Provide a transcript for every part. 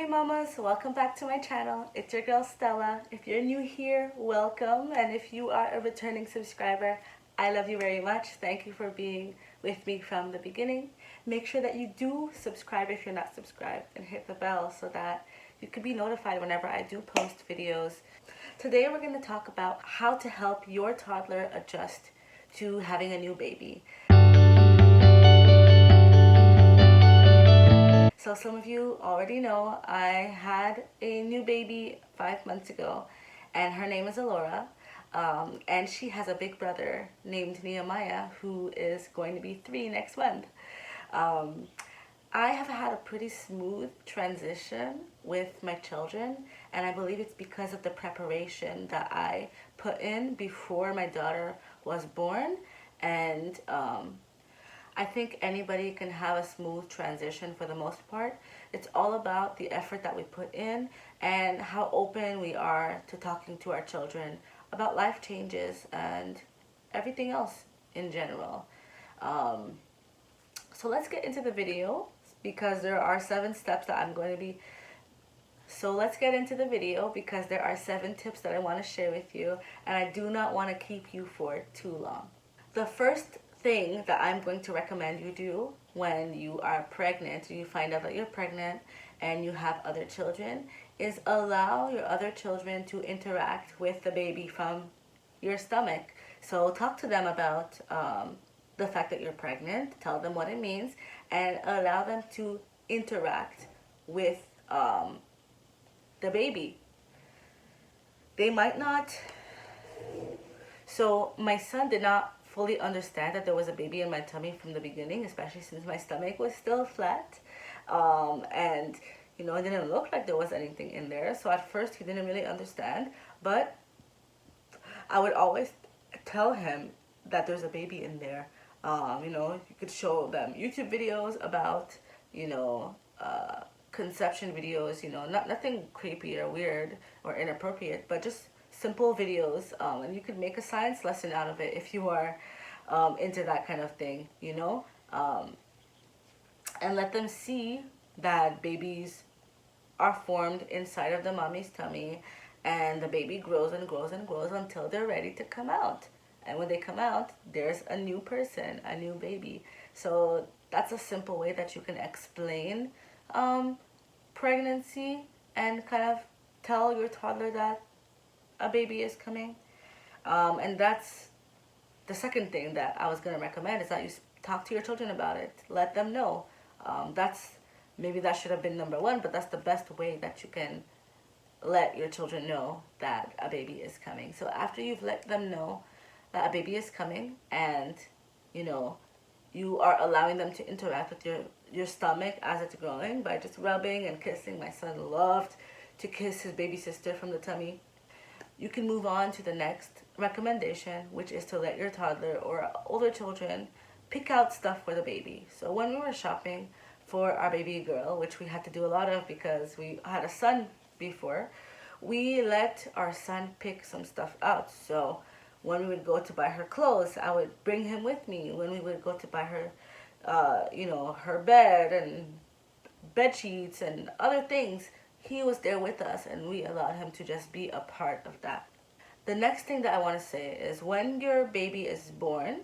Hey mamas, welcome back to my channel. It's your girl Stella. If you're new here, welcome. And if you are a returning subscriber, I love you very much. Thank you for being with me from the beginning. Make sure that you do subscribe if you're not subscribed and hit the bell so that you can be notified whenever I do post videos. Today we're going to talk about how to help your toddler adjust to having a new baby. So some of you already know I had a new baby 5 months ago, and her name is Alora, and she has a big brother named Nehemiah who is going to be 3 next month. I have had a pretty smooth transition with my children, and I believe it's because of the preparation that I put in before my daughter was born. And I think anybody can have a smooth transition for the most part. It's all about the effort that we put in and how open we are to talking to our children about life changes and everything else in general. So let's get into the video because there are 7 steps that I'm going to be... So let's get into the video because there are 7 tips that I want to share with you, and I do not want to keep you for too long. The first thing that I'm going to recommend you do when you are pregnant, you find out that you're pregnant and you have other children, is allow your other children to interact with the baby from your stomach. So talk to them about the fact that you're pregnant, tell them what it means, and allow them to interact with the baby. They might not... So my son did not fully understand that there was a baby in my tummy from the beginning, especially since my stomach was still flat, and it didn't look like there was anything in there. So at first he didn't really understand, but I would always tell him that there's a baby in there. You could show them YouTube videos about conception videos, nothing creepy or weird or inappropriate, but just simple videos, and you could make a science lesson out of it if you are into that kind of thing, and let them see that babies are formed inside of the mommy's tummy, and the baby grows and grows and grows until they're ready to come out. And when they come out, there's a new person, a new baby. So that's a simple way that you can explain pregnancy and kind of tell your toddler that a baby is coming. And that's the second thing that I was going to recommend, is that you talk to your children about it. Let them know. Maybe that should have been number 1, but that's the best way that you can let your children know that a baby is coming. So after you've let them know that a baby is coming, and you are allowing them to interact with your stomach as it's growing by just rubbing and kissing. My son loved to kiss his baby sister from the tummy. You can move on to the next recommendation, which is to let your toddler or older children pick out stuff for the baby. So when we were shopping for our baby girl, which we had to do a lot of because we had a son before, we let our son pick some stuff out. So when we would go to buy her clothes, I would bring him with me. When we would go to buy her, her bed and bed sheets and other things, he was there with us, and we allowed him to just be a part of that. The next thing that I want to say is, when your baby is born,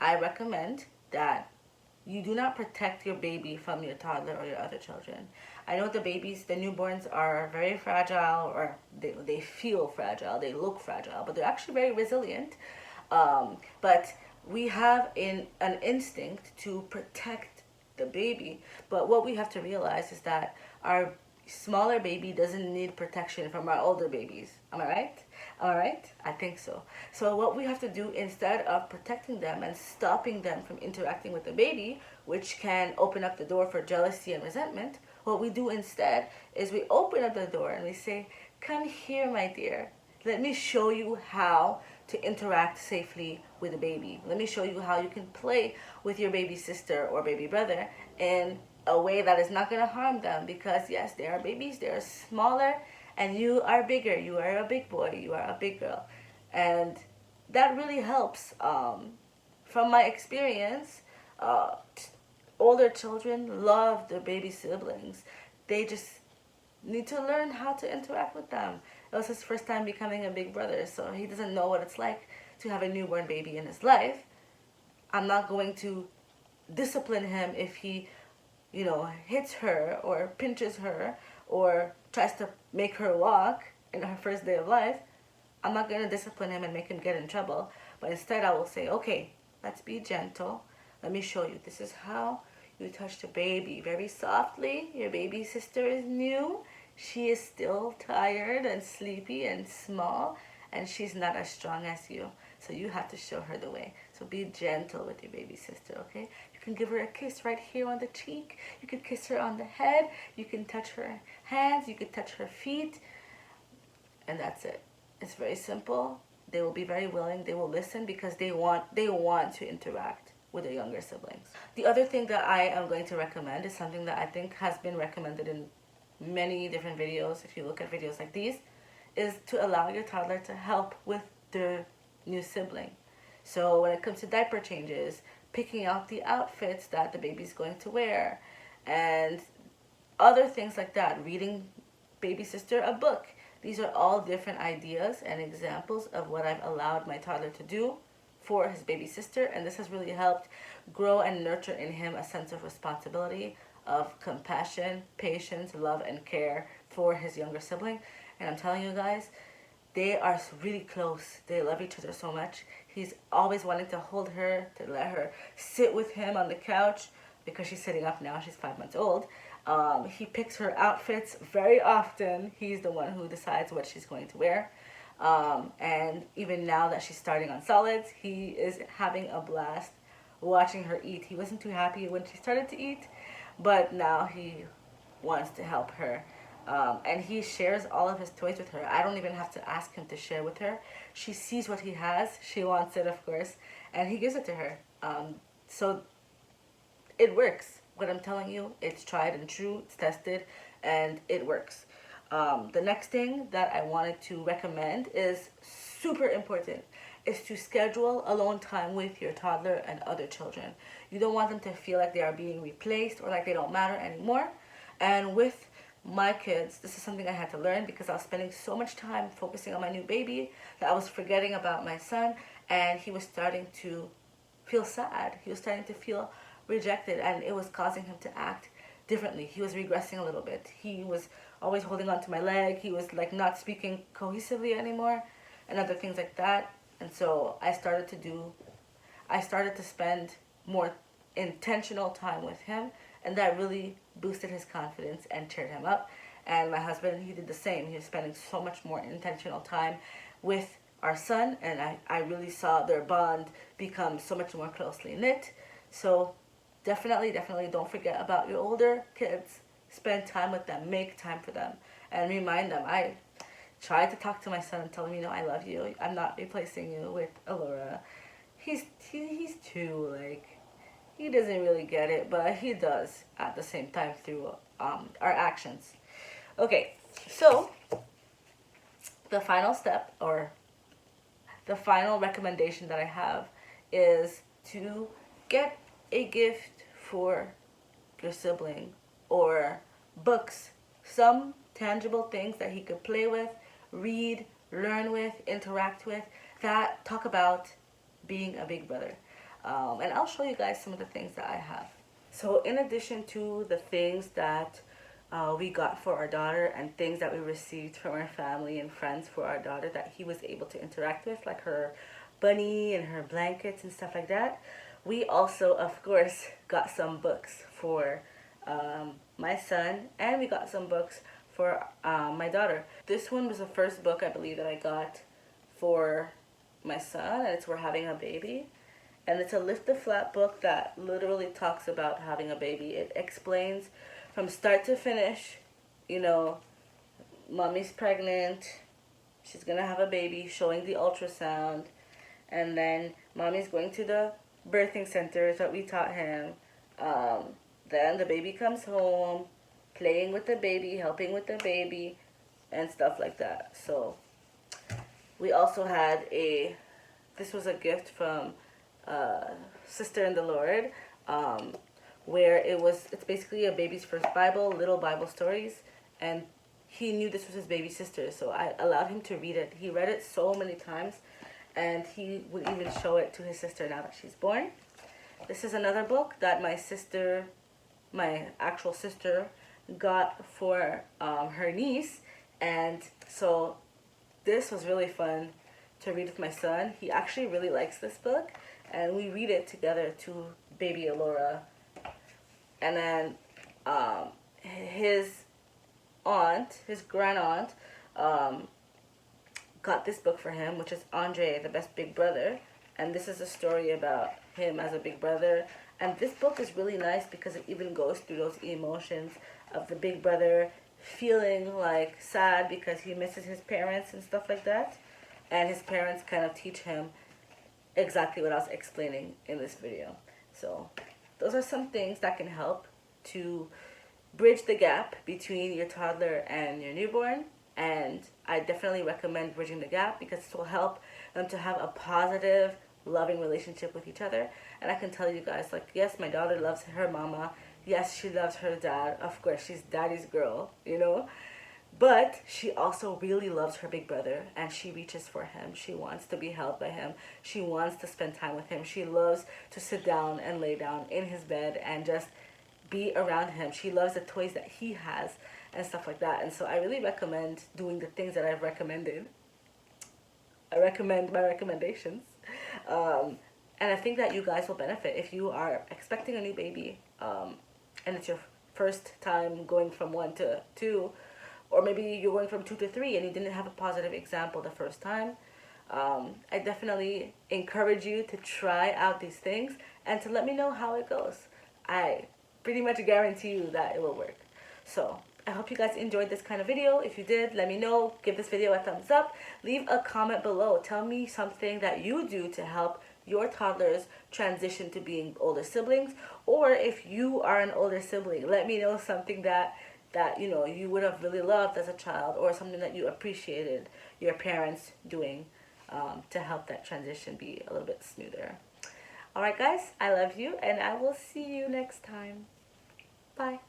I recommend that you do not protect your baby from your toddler or your other children. I know the newborns are very fragile, or they feel fragile, they look fragile, but they're actually very resilient. But we have an instinct to protect the baby. But what we have to realize is that our smaller baby doesn't need protection from our older babies. Am I right? All right? I think so. So what we have to do, instead of protecting them and stopping them from interacting with the baby, which can open up the door for jealousy and resentment, what we do instead is we open up the door and we say, "Come here, my dear. Let me show you how to interact safely with the baby. Let me show you how you can play with your baby sister or baby brother in a way that is not going to harm them, because yes, they are babies, they are smaller, and you are bigger. You are a big boy, you are a big girl." And that really helps. From my experience, older children love their baby siblings. They just need to learn how to interact with them. It was his first time becoming a big brother, so he doesn't know what it's like to have a newborn baby in his life. I'm not going to discipline him if he, hits her or pinches her or tries to make her walk in her first day of life. I'm not going to discipline him and make him get in trouble. But instead, I will say, okay, let's be gentle. Let me show you. This is how you touch the baby. Very softly. Your baby sister is new. She is still tired and sleepy and small. And she's not as strong as you. So you have to show her the way. So be gentle with your baby sister, okay? You can give her a kiss right here on the cheek. You can kiss her on the head. You can touch her hands. You can touch her feet. And that's it. It's very simple. They will be very willing. They will listen because they want to interact with their younger siblings. The other thing that I am going to recommend is something that I think has been recommended in many different videos. If you look at videos like these, is to allow your toddler to help with their new sibling. So when it comes to diaper changes, picking out the outfits that the baby's going to wear, and other things like that, reading baby sister a book. These are all different ideas and examples of what I've allowed my toddler to do for his baby sister, and this has really helped grow and nurture in him a sense of responsibility, of compassion, patience, love, and care for his younger sibling. And I'm telling you guys, they are really close. They love each other so much. He's always wanting to hold her, to let her sit with him on the couch because she's sitting up now. She's 5 months old. He picks her outfits very often. He's the one who decides what she's going to wear. And even now that she's starting on solids, he is having a blast watching her eat. He wasn't too happy when she started to eat, but now he wants to help her. And he shares all of his toys with her. I don't even have to ask him to share with her. She sees what he has. She wants it, of course, and he gives it to her. So it works. What I'm telling you, it's tried and true, it's tested, and it works. The next thing that I wanted to recommend is super important, is to schedule alone time with your toddler and other children. You don't want them to feel like they are being replaced or like they don't matter anymore. And with my kids, this is something I had to learn because I was spending so much time focusing on my new baby that I was forgetting about my son, and he was starting to feel sad. He was starting to feel rejected, and it was causing him to act differently. He was regressing a little bit. He was always holding on to my leg. He was like not speaking cohesively anymore and other things like that. And so I started to spend more intentional time with him, and that really boosted his confidence and cheered him up. And my husband, he did the same. He was spending so much more intentional time with our son, and I really saw their bond become so much more closely knit. So definitely don't forget about your older kids. Spend time with them. Make time for them. And remind them. I try to talk to my son and tell him, I love you. I'm not replacing you with Alora. He's two. Like, he doesn't really get it, but he does at the same time through our actions. Okay, so the final step, or the final recommendation that I have, is to get a gift for your sibling, or books, some tangible things that he could play with, read, learn with, interact with, that talk about being a big brother. And I'll show you guys some of the things that I have. So in addition to the things that we got for our daughter and things that we received from our family and friends for our daughter that he was able to interact with, like her bunny and her blankets and stuff like that, we also, of course, got some books for my son, and we got some books for my daughter. This one was the first book, I believe, that I got for my son, and it's For Having a Baby. And it's a lift the flap book that literally talks about having a baby. It explains from start to finish, mommy's pregnant, she's gonna have a baby, showing the ultrasound, and then mommy's going to the birthing center, is what we taught him. Then the baby comes home, playing with the baby, helping with the baby, and stuff like that. So we also had this was a gift from Sister in the Lord, where it's basically a baby's first Bible, little Bible stories, and he knew this was his baby sister, so I allowed him to read it. He read it so many times, and he would even show it to his sister now that she's born. This is another book that my sister, my actual sister, got for her niece, and so this was really fun to read with my son. He actually really likes this book, and we read it together to baby Alora. And then his aunt, his grand aunt, got this book for him, which is Andre, the Best Big Brother. And this is a story about him as a big brother. And this book is really nice because it even goes through those emotions of the big brother feeling like sad because he misses his parents and stuff like that. And his parents kind of teach him exactly what I was explaining in this video. So those are some things that can help to bridge the gap between your toddler and your newborn. And I definitely recommend bridging the gap because it will help them to have a positive, loving relationship with each other. And I can tell you guys, like, yes, my daughter loves her mama. Yes, she loves her dad. Of course, she's daddy's girl, you know. But she also really loves her big brother, and she reaches for him. She wants to be held by him. She wants to spend time with him. She loves to sit down and lay down in his bed and just be around him. She loves the toys that he has and stuff like that. And so I really recommend doing the things that I've recommended. I recommend my recommendations. And I think that you guys will benefit if you are expecting a new baby and it's your first time going from 1 to 2, or maybe you're going from 2 to 3 and you didn't have a positive example the first time. I definitely encourage you to try out these things and to let me know how it goes. I pretty much guarantee you that it will work. So I hope you guys enjoyed this kind of video. If you did, let me know. Give this video a thumbs up. Leave a comment below. Tell me something that you do to help your toddlers transition to being older siblings. Or if you are an older sibling, let me know something that you know you would have really loved as a child, or something that you appreciated your parents doing to help that transition be a little bit smoother. Alright guys, I love you, and I will see you next time. Bye.